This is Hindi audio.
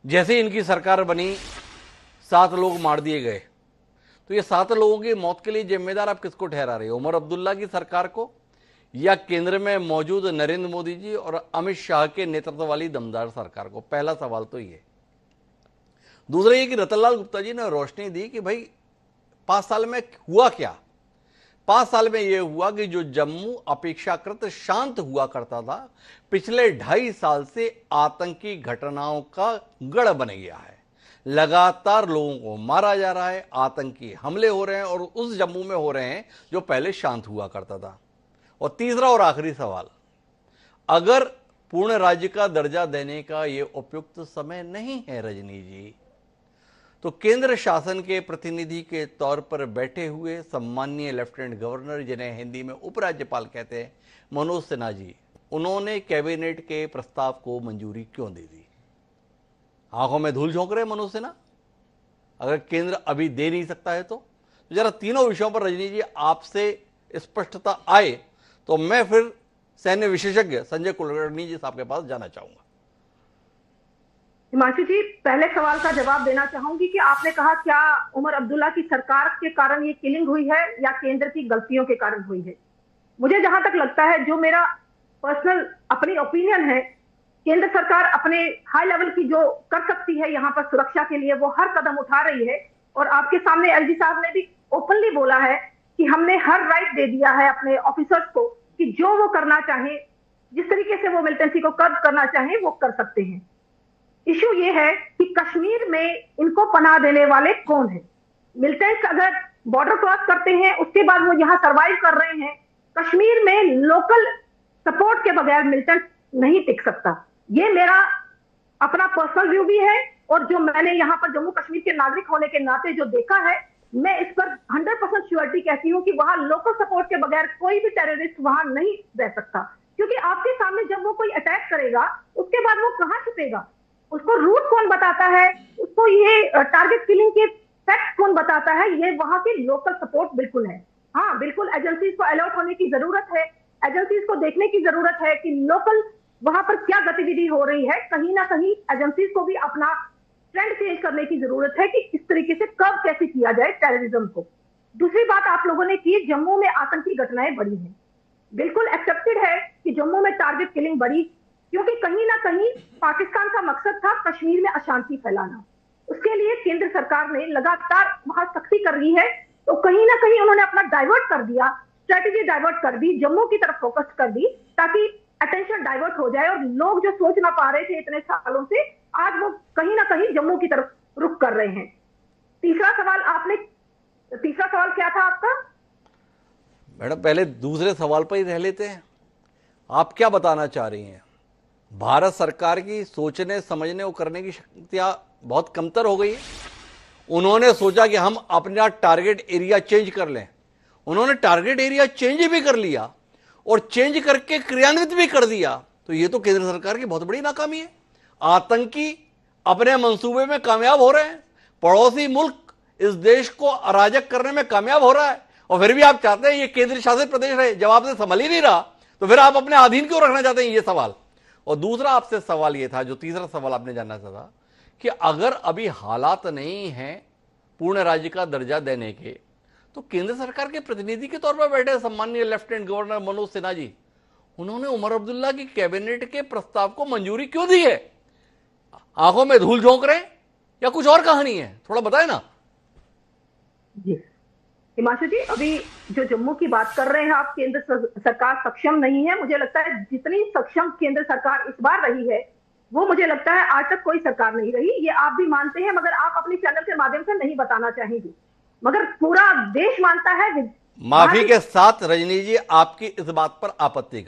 जैसे ही इनकी सरकार बनी 7 लोग मार दिए गए। तो ये 7 लोगों की मौत के लिए जिम्मेदार आप किसको ठहरा रहे हो? उमर अब्दुल्ला की सरकार को, या केंद्र में मौजूद नरेंद्र मोदी जी और अमित शाह के नेतृत्व वाली दमदार सरकार को? पहला सवाल तो ये। दूसरा ये कि रतनलाल गुप्ता जी ने रोशनी दी कि भाई 5 साल में हुआ क्या। 5 साल में यह हुआ कि जो जम्मू अपेक्षाकृत शांत हुआ करता था, पिछले 2.5 साल से आतंकी घटनाओं का गढ़ बन गया है। लगातार लोगों को मारा जा रहा है, आतंकी हमले हो रहे हैं, और उस जम्मू में हो रहे हैं जो पहले शांत हुआ करता था। और तीसरा और आखिरी सवाल, अगर पूर्ण राज्य का दर्जा देने का यह उपयुक्त समय नहीं है रजनी जी, तो केंद्र शासन के प्रतिनिधि के तौर पर बैठे हुए सम्माननीय लेफ्टिनेंट गवर्नर, जिन्हें हिंदी में उपराज्यपाल कहते हैं, मनोज सिन्हा जी, उन्होंने कैबिनेट के प्रस्ताव को मंजूरी क्यों दे दी? आंखों में धूल झोंक रहे मनोज सिन्हा, अगर केंद्र अभी दे नहीं सकता है तो जरा तीनों विषयों पर रजनी जी आपसे स्पष्टता आए, तो मैं फिर सैन्य विशेषज्ञ संजय कुलकर्णी जी साहब के पास जाना चाहूंगा। हिमांशु जी, पहले सवाल का जवाब देना चाहूंगी कि आपने कहा क्या उमर अब्दुल्ला की सरकार के कारण ये किलिंग हुई है या केंद्र की गलतियों के कारण हुई है? मुझे जहां तक लगता है, जो मेरा पर्सनल अपनी ओपिनियन है, केंद्र सरकार अपने हाई लेवल की जो कर सकती है यहाँ पर सुरक्षा के लिए, वो हर कदम उठा रही है। और आपके सामने एलजी साहब ने भी ओपनली बोला है कि हमने हर राइट दे दिया है अपने ऑफिसर्स को कि जो वो करना चाहे, जिस तरीके से वो मिलिटेंसी को कर्व करना चाहे, वो कर सकते हैं। इशू ये है कि कश्मीर में इनको पनाह देने वाले कौन है? मिलिटेंट्स अगर बॉर्डर क्रॉस करते हैं, उसके बाद वो यहाँ सर्वाइव कर रहे हैं। कश्मीर में लोकल सपोर्ट के बगैर मिलिटेंट नहीं टिक सकता। ये मेरा अपना पर्सनल व्यू भी है, और जो मैंने यहाँ पर जम्मू कश्मीर के नागरिक होने के नाते जो देखा है, मैं इस पर 100% श्योरिटी कहती हूँ कि वहां लोकल सपोर्ट के बगैर कोई भी टेररिस्ट वहां नहीं रह सकता। क्योंकि आपके सामने जब वो कोई अटैक करेगा, उसके बाद वो कहां छुपेगा? उसको रूट कौन बताता है? उसको ये टारगेट किलिंग के फैक्ट कौन बताता है? ये वहां के लोकल सपोर्ट बिल्कुल है। हाँ, बिल्कुल एजेंसीज को अलर्ट होने की जरूरत है, एजेंसीज को देखने की जरूरत है कि लोकल वहां पर क्या गतिविधि हो रही है। कहीं ना कहीं एजेंसीज को भी अपना ट्रेंड चेंज करने की जरूरत है कि इस तरीके से कब कैसे किया जाए टेररिज्म को। दूसरी बात आप लोगों ने की, जम्मू में आतंकी घटनाएं बढ़ी हैं। बिल्कुल एक्सेप्टेड है कि जम्मू में टारगेट किलिंग बढ़ी, क्योंकि कहीं ना कहीं पाकिस्तान का मकसद था कश्मीर में अशांति फैलाना। उसके लिए केंद्र सरकार ने लगातार वहां सख्ती कर रही है, तो कहीं ना कहीं उन्होंने अपना डाइवर्ट कर दिया, स्ट्रेटेजी डाइवर्ट कर दी, जम्मू की तरफ फोकस कर दी, ताकि अटेंशन डाइवर्ट हो जाए और लोग जो सोच ना पा रहे थे इतने सालों से, आज वो कहीं ना कहीं जम्मू की तरफ रुख कर रहे हैं। तीसरा सवाल क्या था आपका? मैडम, पहले दूसरे सवाल पर ही रह लेते हैं। आप क्या बताना चाह रही हैं? भारत सरकार की सोचने समझने और करने की शक्तियां बहुत कमतर हो गई है। उन्होंने सोचा कि हम अपना टारगेट एरिया चेंज कर लें। उन्होंने टारगेट एरिया चेंज भी कर लिया और चेंज करके क्रियान्वित भी कर दिया। तो यह तो केंद्र सरकार की बहुत बड़ी नाकामी है। आतंकी अपने मंसूबे में कामयाब हो रहे हैं, पड़ोसी मुल्क इस देश को अराजक करने में कामयाब हो रहा है, और फिर भी आप चाहते हैं ये केंद्र शासित प्रदेश रहे। जब आपसे संभल ही नहीं रहा तो फिर आप अपने अधीन क्यों रखना चाहते हैं? ये सवाल। और दूसरा आपसे सवाल यह था, जो तीसरा सवाल आपने जानना चाहा, कि अगर अभी हालात नहीं हैं पूर्ण राज्य का दर्जा देने के, तो केंद्र सरकार के प्रतिनिधि के तौर पर बैठे सम्माननीय लेफ्टिनेंट गवर्नर मनोज सिन्हा जी, उन्होंने उमर अब्दुल्ला की कैबिनेट के प्रस्ताव को मंजूरी क्यों दी है? आंखों में धूल झोंक रहे हैं या कुछ और कहानी है? थोड़ा बताए ना जी हिमांशु जी, अभी जो जम्मू की बात कर रहे हैं आप, केंद्र सरकार सक्षम नहीं है। मुझे लगता है जितनी सक्षम केंद्र सरकार इस बार रही है, वो मुझे लगता है आज तक कोई सरकार नहीं रही। ये आप भी मानते हैं, मगर आप अपने चैनल के माध्यम से नहीं बताना चाहेंगे, मगर पूरा देश मानता है। माफी के साथ रजनी जी, आपकी इस बात पर आपत्ति